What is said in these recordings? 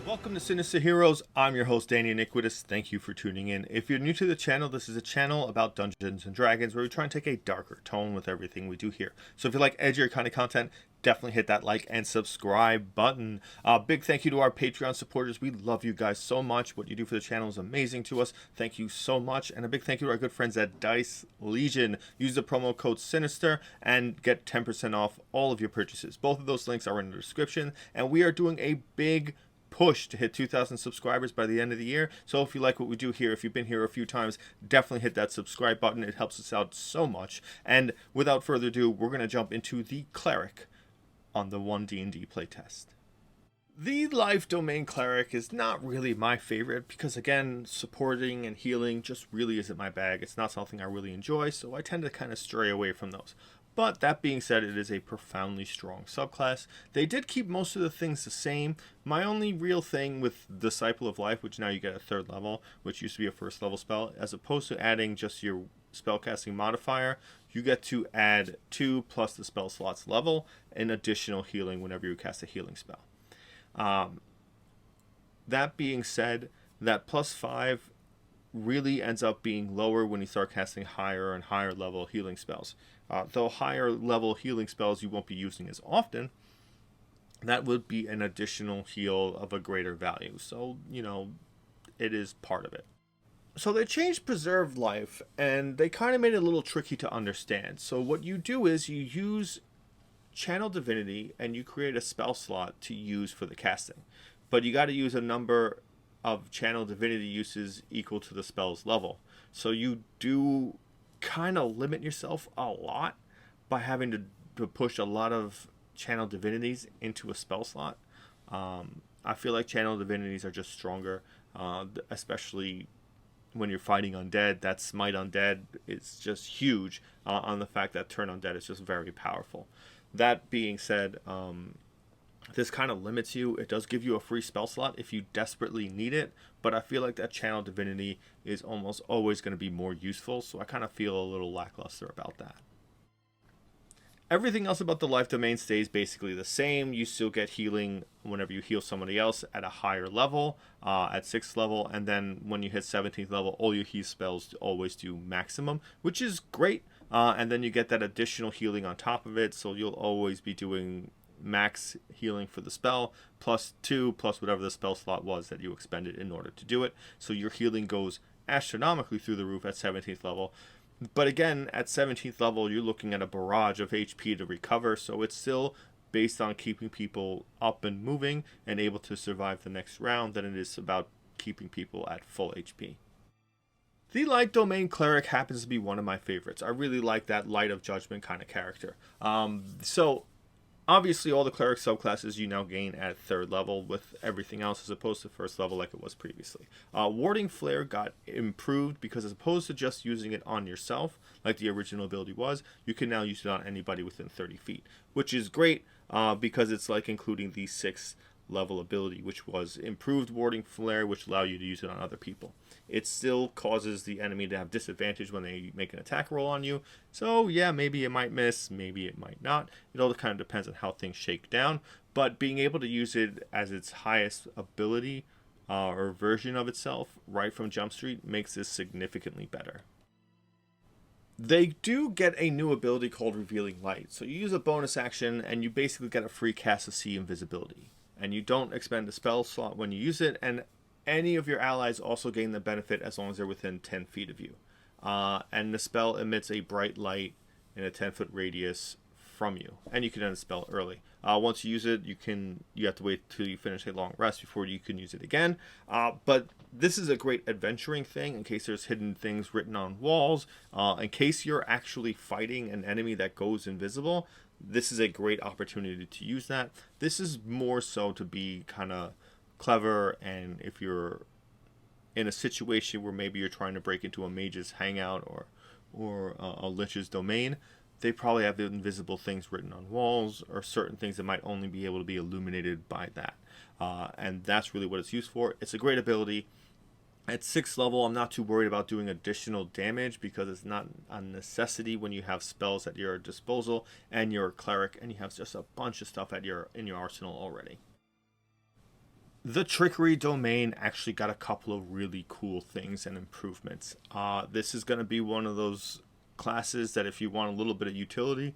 Welcome to Sinister Heroes. I'm your host, Danny Iniquitous. Thank you for tuning in. If you're new to the channel, this is a channel about Dungeons and Dragons where we try and take a darker tone with everything we do here. So if you like edgier kind of content, definitely hit that like and subscribe button. Big thank you to our Patreon supporters. We love you guys so much. What you do for the channel is amazing to us. Thank you so much. And a big thank you to our good friends at Dice Legion. Use the promo code SINISTER and get 10% off all of your purchases. Both of those links are in the description. And we are doing a big push to hit 2,000 subscribers by the end of the year. So if you like what we do here, if you've been here a few times, definitely hit that subscribe button. It helps us out so much. And without further ado, we're going to jump into the Cleric on the 1D&D playtest. The Life Domain Cleric is not really my favorite because, again, supporting and healing just really isn't my bag. It's not something I really enjoy, so I tend to kind of stray away from those. But that being said, it is a profoundly strong subclass. They did keep most of the things the same. My only real thing with Disciple of Life, which now you get a 3rd level, which used to be a 1st level spell, as opposed to adding just your spellcasting modifier, you get to add 2 plus the spell slot's level and additional healing whenever you cast a healing spell. That being said, that +5 really ends up being lower when you start casting higher and higher level healing spells. Though higher level healing spells you won't be using as often, that would be an additional heal of a greater value. So, you know, it is part of it. So they changed Preserved Life, and they kind of made it a little tricky to understand. So what you do is you use Channel Divinity, and you create a spell slot to use for the casting. But you got to use a number of Channel Divinity uses equal to the spell's level. So you do kind of limit yourself a lot by having to push a lot of Channel Divinities into a spell slot. I feel like Channel Divinities are just stronger, especially when you're fighting undead. That Smite Undead is just huge on the fact that Turn Undead is just very powerful. That being said, this kind of limits you. It does give you a free spell slot if you desperately need it, but I feel like that Channel Divinity is almost always going to be more useful, so I kind of feel a little lackluster about that. Everything else about the Life Domain stays basically the same. You still get healing whenever you heal somebody else at a higher level, at 6th level, and then when you hit 17th level, all your heal spells always do maximum, which is great, and then you get that additional healing on top of it, so you'll always be doing max healing for the spell, +2 plus whatever the spell slot was that you expended in order to do it. So your healing goes astronomically through the roof at 17th level. But again, at 17th level, you're looking at a barrage of HP to recover, so it's still based on keeping people up and moving and able to survive the next round than it is about keeping people at full HP. The Light Domain Cleric happens to be one of my favorites. I really like that Light of Judgment kind of character. So obviously, all the Cleric subclasses you now gain at 3rd level with everything else as opposed to 1st level like it was previously. Warding Flare got improved because as opposed to just using it on yourself like the original ability was, you can now use it on anybody within 30 feet, which is great because it's like including the 6th level ability, which was improved Warding Flare, which allow you to use it on other people. It still causes the enemy to have disadvantage when they make an attack roll on you. So yeah, maybe it might miss, maybe it might not. It all kind of depends on how things shake down. But being able to use it as its highest ability or version of itself right from Jump Street makes this significantly better. They do get a new ability called Revealing Light. So you use a bonus action and you basically get a free cast of See Invisibility. And you don't expend a spell slot when you use it, and any of your allies also gain the benefit as long as they're within 10 feet of you. And the spell emits a bright light in a 10-foot radius from you, and you can end the spell early. Once you use it, you have to wait till you finish a long rest before you can use it again. But this is a great adventuring thing in case there's hidden things written on walls, in case you're actually fighting an enemy that goes invisible. This is a great opportunity to use that. This is more so to be kind of clever, and if you're in a situation where maybe you're trying to break into a mage's hangout or a lich's domain, they probably have the invisible things written on walls or certain things that might only be able to be illuminated by that. And that's really what it's used for. It's a great ability. At 6th level, I'm not too worried about doing additional damage because it's not a necessity when you have spells at your disposal and you're a cleric and you have just a bunch of stuff in your arsenal already. The trickery domain actually got a couple of really cool things and improvements. This is going to be one of those classes that if you want a little bit of utility,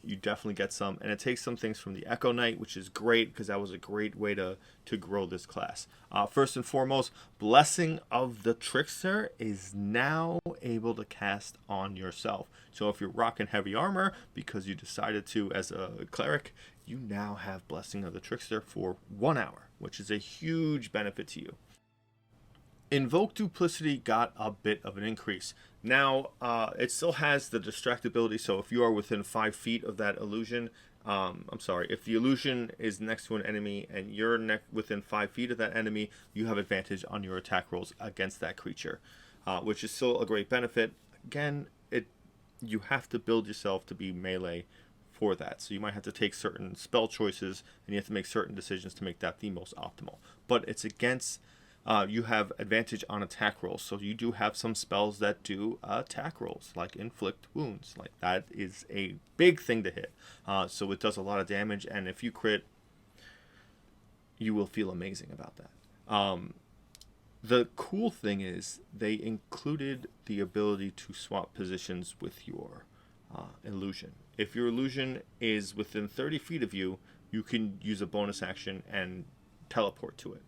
you definitely get some. And it takes some things from the Echo Knight, which is great because that was a great way to grow this class. First and foremost, Blessing of the Trickster is now able to cast on yourself. So if you're rocking heavy armor because you decided to as a cleric, you now have Blessing of the Trickster for 1 hour, which is a huge benefit to you. Invoke Duplicity got a bit of an increase. Now, it still has the distractibility, so if you are within 5 feet of that illusion, if the illusion is next to an enemy and you're within 5 feet of that enemy, you have advantage on your attack rolls against that creature, which is still a great benefit. Again, you have to build yourself to be melee for that, so you might have to take certain spell choices and you have to make certain decisions to make that the most optimal. But it's against you have advantage on attack rolls, so you do have some spells that do attack rolls, like inflict wounds. Like that is a big thing to hit, so it does a lot of damage, and if you crit, you will feel amazing about that. The cool thing is they included the ability to swap positions with your illusion. If your illusion is within 30 feet of you, you can use a bonus action and teleport to it.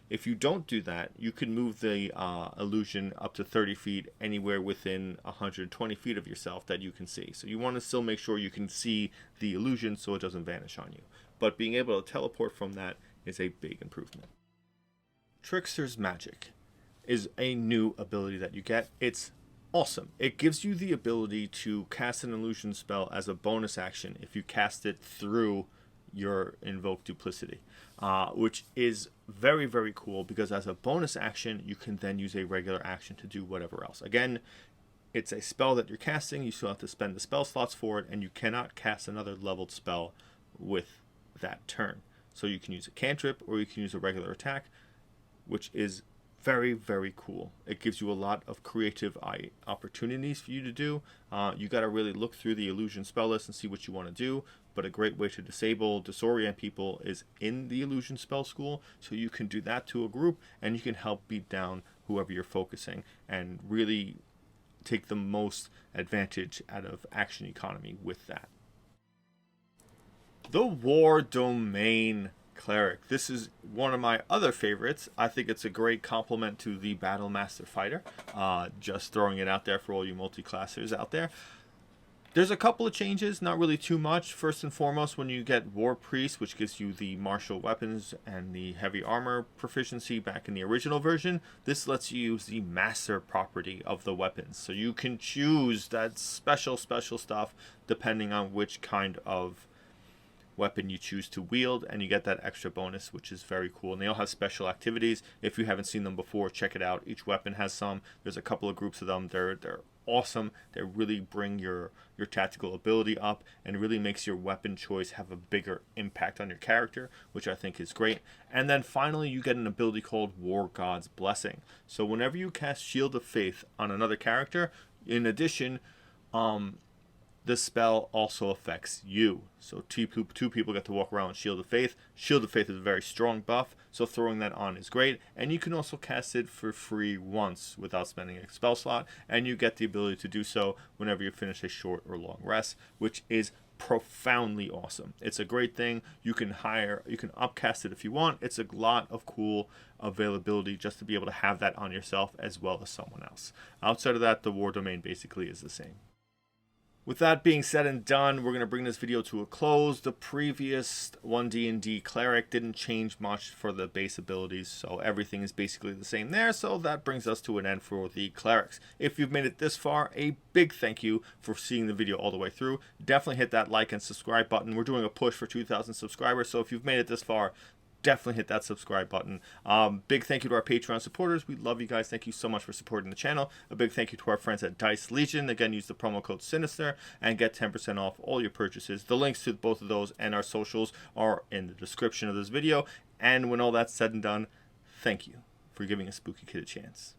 If you don't do that, you can move the illusion up to 30 feet anywhere within 120 feet of yourself that you can see. So you want to still make sure you can see the illusion so it doesn't vanish on you. But being able to teleport from that is a big improvement. Trickster's Magic is a new ability that you get. It's awesome. It gives you the ability to cast an illusion spell as a bonus action if you cast it through your Invoke Duplicity, which is very, very cool because as a bonus action, you can then use a regular action to do whatever else. Again, it's a spell that you're casting. You still have to spend the spell slots for it, and you cannot cast another leveled spell with that turn. So you can use a cantrip or you can use a regular attack, which is very, very cool. It gives you a lot of creative opportunities for you to do. You got to really look through the illusion spell list and see what you want to do. But a great way to disorient people is in the illusion spell school. So you can do that to a group and you can help beat down whoever you're focusing and really take the most advantage out of action economy with that. The War Domain Cleric. This is one of my other favorites. I think it's a great complement to the Battle Master Fighter. Just throwing it out there for all you multi-classers out there. There's a couple of changes, not really too much. First and foremost, when you get War Priest, which gives you the martial weapons and the heavy armor proficiency back in the original version, this lets you use the master property of the weapons. So you can choose that special stuff depending on which kind of weapon you choose to wield, and you get that extra bonus, which is very cool. And they all have special activities. If you haven't seen them before, check it out. Each weapon has some. There's a couple of groups of them. They're awesome. They really bring your tactical ability up and really makes your weapon choice have a bigger impact on your character, which I think is great. And then finally, you get an ability called War God's Blessing. So whenever you cast Shield of Faith on another character, in addition, this spell also affects you. So two people get to walk around with Shield of Faith. Shield of Faith is a very strong buff, so throwing that on is great. And you can also cast it for free once without spending a spell slot. And you get the ability to do so whenever you finish a short or long rest, which is profoundly awesome. It's a great thing. You can upcast it if you want. It's a lot of cool availability just to be able to have that on yourself as well as someone else. Outside of that, the War Domain basically is the same. With that being said and done, we're going to bring this video to a close. The previous 1D&D Cleric didn't change much for the base abilities, so everything is basically the same there. So that brings us to an end for the Clerics. If you've made it this far, a big thank you for seeing the video all the way through. Definitely hit that like and subscribe button. We're doing a push for 2,000 subscribers, so if you've made it this far, definitely hit that subscribe button. Big thank you to our Patreon supporters. We love you guys. Thank you so much for supporting the channel. A big thank you to our friends at Dice Legion. Again, use the promo code Sinister and get 10% off all your purchases. The links to both of those and our socials are in the description of this video. And when all that's said and done, thank you for giving a spooky kid a chance.